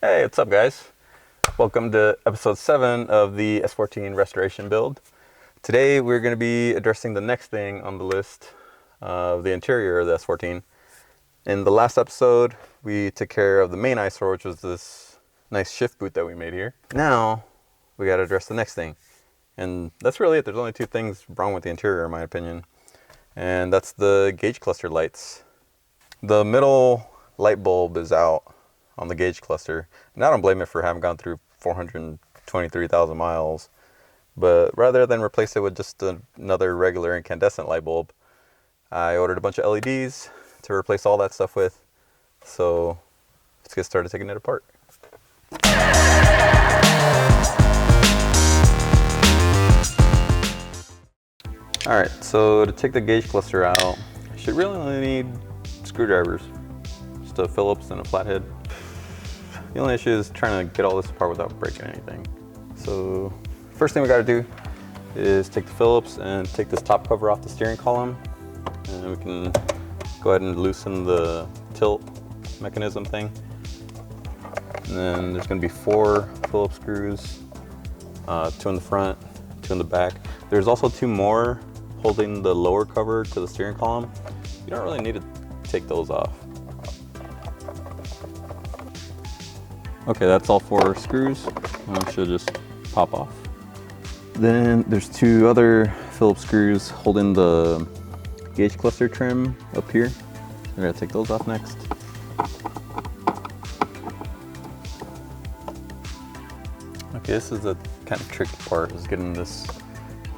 Hey, what's up guys? Welcome to episode 7 of the S14 restoration build. Today we're going to be addressing the next thing on the list of the interior of the S14. In the last episode, we took care of the main eyesore, which was this nice shift boot that we made here. Now, we got to address the next thing. And that's really it. There's only two things wrong with the interior, in my opinion. And that's the gauge cluster lights. The middle light bulb is out on the gauge cluster. And I don't blame it for having gone through 423,000 miles. But rather than replace it with just another regular incandescent light bulb, I ordered a bunch of LEDs to replace all that stuff with. So let's get started taking it apart. Alright, so to take the gauge cluster out, you should really only need screwdrivers. Just a Phillips and a flathead. The only issue is trying to get all this apart without breaking anything. So first thing we got to do is take the Phillips and take this top cover off the steering column, and we can go ahead and loosen the tilt mechanism thing. And then there's going to be 4 Phillips screws, 2 in the front, 2 in the back. There's also 2 more holding the lower cover to the steering column. You don't really need to take those off. Okay, that's all 4 screws. It should just pop off. Then there's 2 other Phillips screws holding the gauge cluster trim up here. We're gonna take those off next. Okay, this is the kind of tricky part, is getting this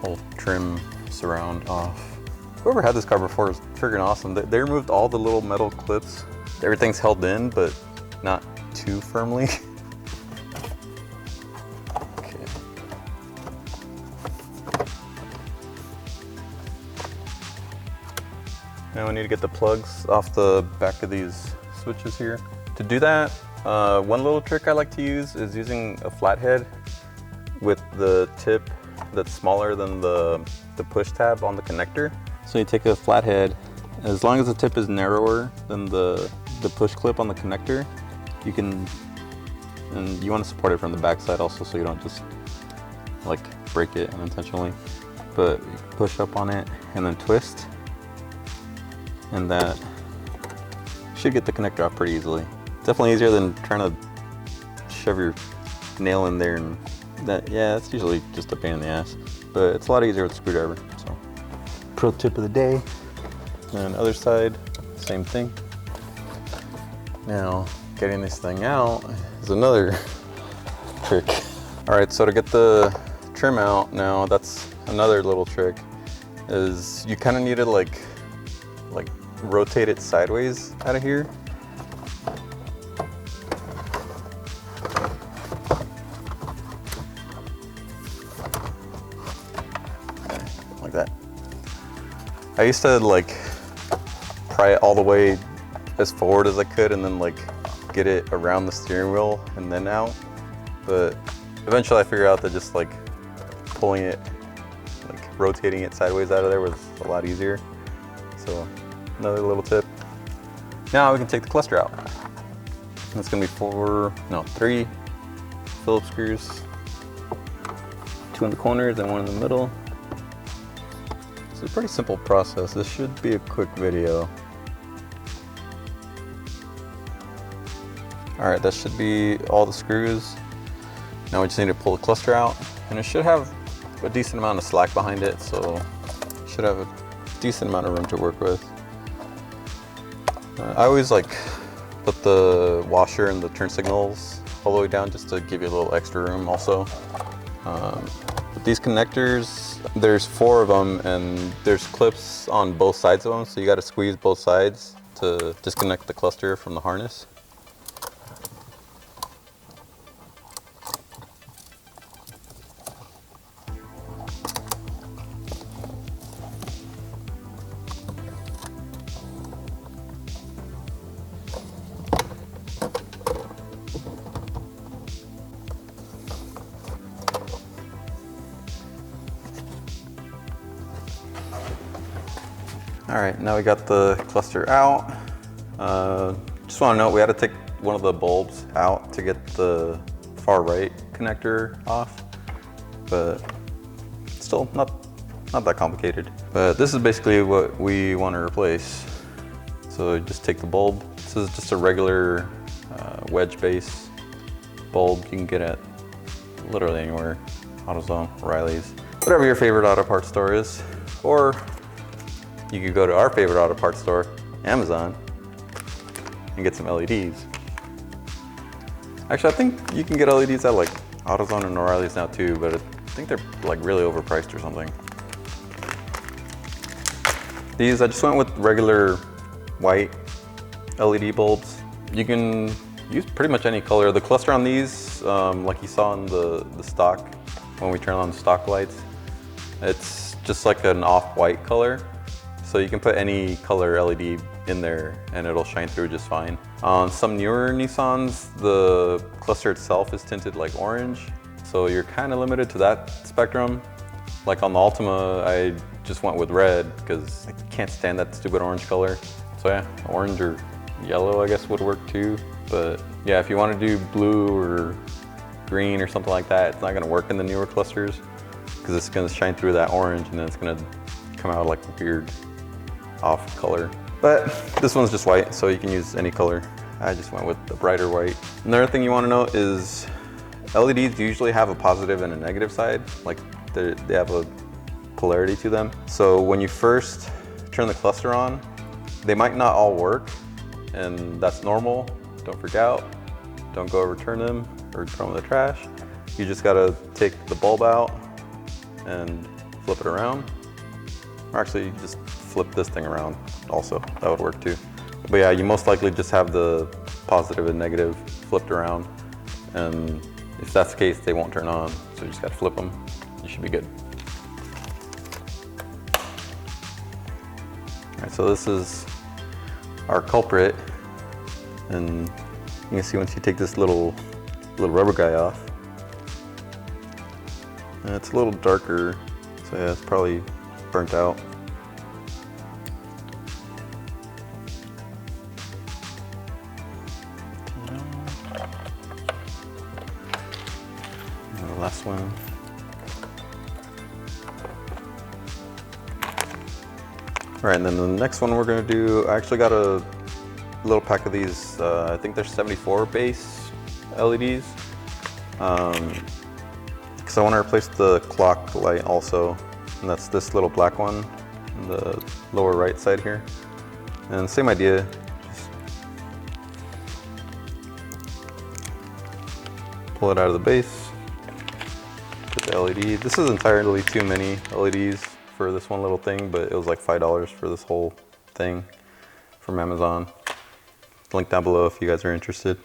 whole trim surround off. Whoever had this car before is freaking awesome. They removed all the little metal clips. Everything's held in, but not too firmly. Okay. Now we need to get the plugs off the back of these switches here. To do that, one little trick I like to use is using a flathead with the tip that's smaller than the push tab on the connector. So you take a flathead, as long as the tip is narrower than the push clip on the connector, you can, and you want to support it from the back side also, so you don't just like break it unintentionally. But you push up on it and then twist, and that should get the connector off pretty easily. Definitely easier than trying to shove your nail in there, and that's usually just a pain in the ass. But it's a lot easier with a screwdriver. So, pro tip of the day. And other side, same thing. Now, getting this thing out is another trick. All right, so to get the trim out now, that's another little trick, is you kind of need to like rotate it sideways out of here. Okay, like that. I used to like pry it all the way as forward as I could and then like get it around the steering wheel and then out. But eventually I figured out that just like pulling it, like rotating it sideways out of there was a lot easier. So another little tip. Now we can take the cluster out. It's gonna be 3 Phillips screws, 2 in the corners and 1 in the middle. It's a pretty simple process. This should be a quick video. All right, that should be all the screws. Now we just need to pull the cluster out, and it should have a decent amount of slack behind it, so it should have a decent amount of room to work with. I always like put the washer and the turn signals all the way down just to give you a little extra room also. But these connectors, there's 4 of them, and there's clips on both sides of them, so you got to squeeze both sides to disconnect the cluster from the harness. All right, now we got the cluster out. Just want to note we had to take one of the bulbs out to get the far right connector off, but still not that complicated. But this is basically what we want to replace. So you just take the bulb. This is just a regular wedge base bulb you can get at literally anywhere. AutoZone, O'Reilly's, whatever your favorite auto parts store is. Or you could go to our favorite auto parts store, Amazon, and get some LEDs. Actually, I think you can get LEDs at like AutoZone and O'Reilly's now too, but I think they're like really overpriced or something. These, I just went with regular white LED bulbs. You can use pretty much any color. The cluster on these, like you saw in the stock, when we turn on the stock lights, it's just like an off-white color. So you can put any color LED in there and it'll shine through just fine. On some newer Nissans, the cluster itself is tinted like orange. So you're kind of limited to that spectrum. Like on the Altima, I just went with red because I can't stand that stupid orange color. So yeah, orange or yellow I guess would work too. But yeah, if you want to do blue or green or something like that, it's not going to work in the newer clusters because it's going to shine through that orange and then it's going to come out like a weird off color. But this one's just white, so you can use any color. I just went with the brighter white. Another thing you want to know is LEDs usually have a positive and a negative side. Like they have a polarity to them. So when you first turn the cluster on, they might not all work, and that's normal. Don't freak out. Don't go overturn them or throw them in the trash. You just gotta take the bulb out and flip it around. Or actually, you just flip this thing around also. That would work too. But yeah, you most likely just have the positive and negative flipped around. And if that's the case, they won't turn on. So you just gotta flip them. You should be good. All right, so this is our culprit. And you can see once you take this little rubber guy off, and it's a little darker, so yeah, it's probably burnt out. And the last one. All right, and then the next one we're gonna do, I actually got a little pack of these, I think they're 74 base LEDs. Because I want to replace the clock light also, and that's this little black one on the lower right side here. And same idea, just pull it out of the base, put the LED. This is entirely too many LEDs for this one little thing, but it was like $5 for this whole thing from Amazon. Link down below if you guys are interested.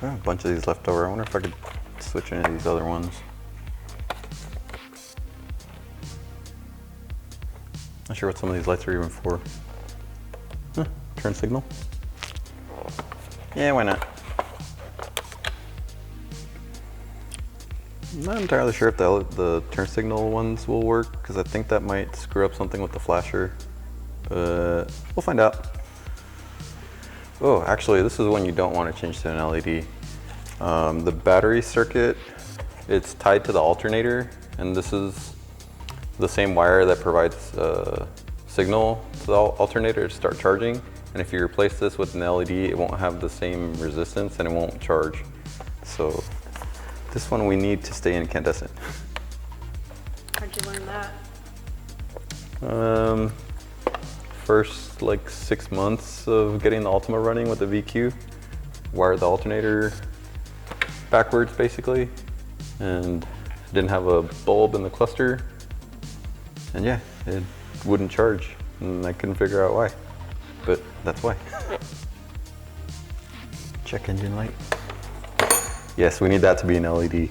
I have a bunch of these left over. I wonder if I could switch any of these other ones. Not sure what some of these lights are even for. Huh, turn signal? Yeah, why not? I'm not entirely sure if the turn signal ones will work, because I think that might screw up something with the flasher, but we'll find out. Oh, actually, this is one you don't want to change to an LED. The battery circuit, it's tied to the alternator, and this is the same wire that provides signal to the alternator to start charging. And if you replace this with an LED, it won't have the same resistance and it won't charge. So this one we need to stay incandescent. How'd you learn that? First like 6 months of getting the Altima running with the VQ. Wired the alternator backwards basically, and didn't have a bulb in the cluster. And yeah, it wouldn't charge, and I couldn't figure out why. But that's why. Check engine light. Yes, we need that to be an LED.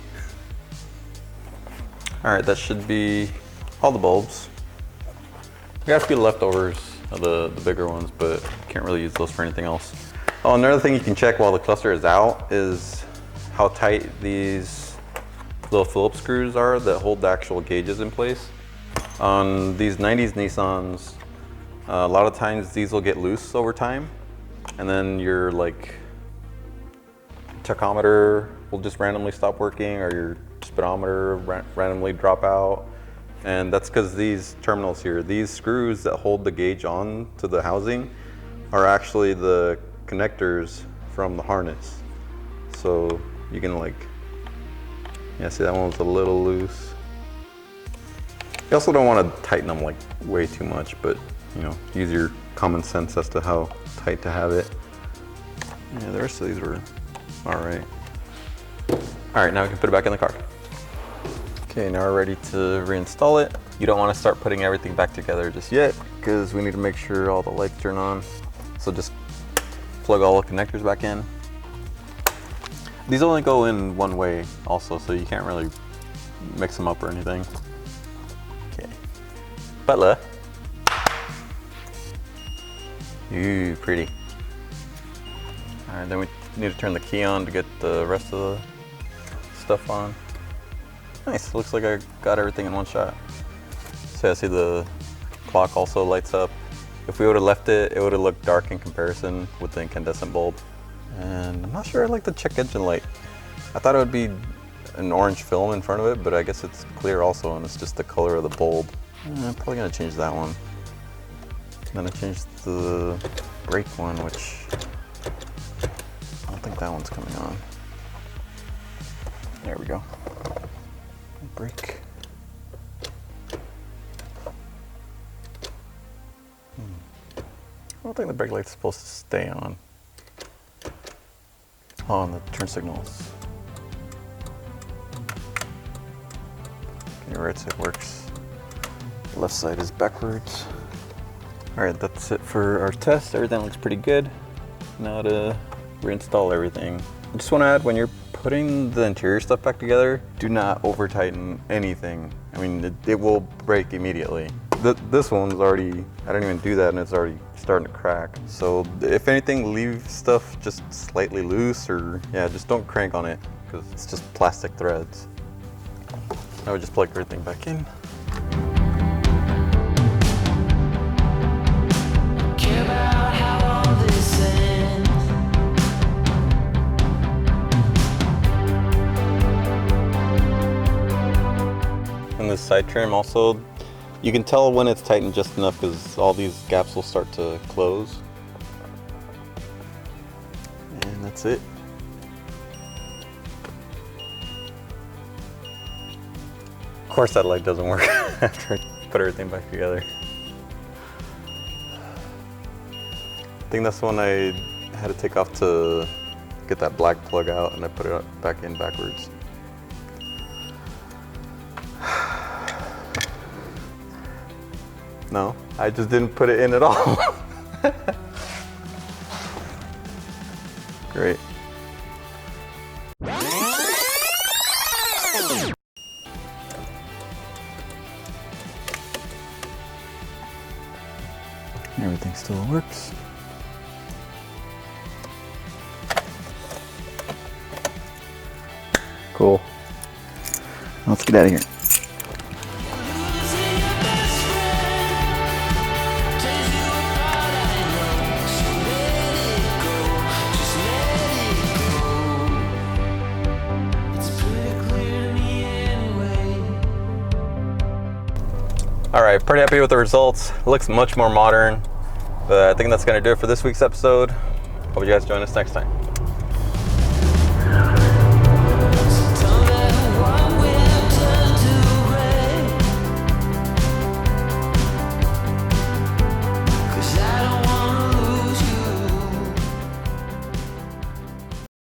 All right, that should be all the bulbs. We got a few leftovers of the bigger ones, but can't really use those for anything else. Oh, another thing you can check while the cluster is out is how tight these little Phillips screws are that hold the actual gauges in place. On these 90s Nissans, a lot of times these will get loose over time, and then your like tachometer will just randomly stop working, or your speedometer randomly drop out. And that's because these terminals here, these screws that hold the gauge on to the housing, are actually the connectors from the harness. So you can like, yeah, see that one was a little loose. You also don't want to tighten them like way too much, but you know, use your common sense as to how tight to have it. Yeah, the rest of these were all right. All right, now we can put it back in the car. Okay, now we're ready to reinstall it. You don't want to start putting everything back together just yet because we need to make sure all the lights turn on. So just plug all the connectors back in. These only go in one way also, so you can't really mix them up or anything. Okay. Butler. Ooh, pretty. All right, then we need to turn the key on to get the rest of the stuff on. Nice, looks like I got everything in one shot. So I see the clock also lights up. If we would have left it, it would have looked dark in comparison with the incandescent bulb. And I'm not sure I like the check engine light. I thought it would be an orange film in front of it, but I guess it's clear also, and it's just the color of the bulb. I'm probably gonna change that one. Then I changed the brake one, which I don't think that one's coming on. There we go. Brake. I don't think the brake light's supposed to stay on. Oh, and the turn signals. Okay, right side works. Left side is backwards. All right, that's it for our test. Everything looks pretty good. Now to reinstall everything. I just want to add, when you're putting the interior stuff back together, do not over tighten anything. I mean, it will break immediately. This one's already, I didn't even do that and it's already starting to crack. So if anything, leave stuff just slightly loose, or yeah, just don't crank on it because it's just plastic threads. I would just plug everything back in. And this side trim also, you can tell when it's tightened just enough because all these gaps will start to close. And that's it. Of course that light doesn't work after I put everything back together. I think that's the one I had to take off to get that black plug out, and I put it back in backwards. No, I just didn't put it in at all. Great. Everything still works. Cool. Let's get out of here. All right, pretty happy with the results. It looks much more modern, but I think that's gonna do it for this week's episode. Hope you guys join us next time.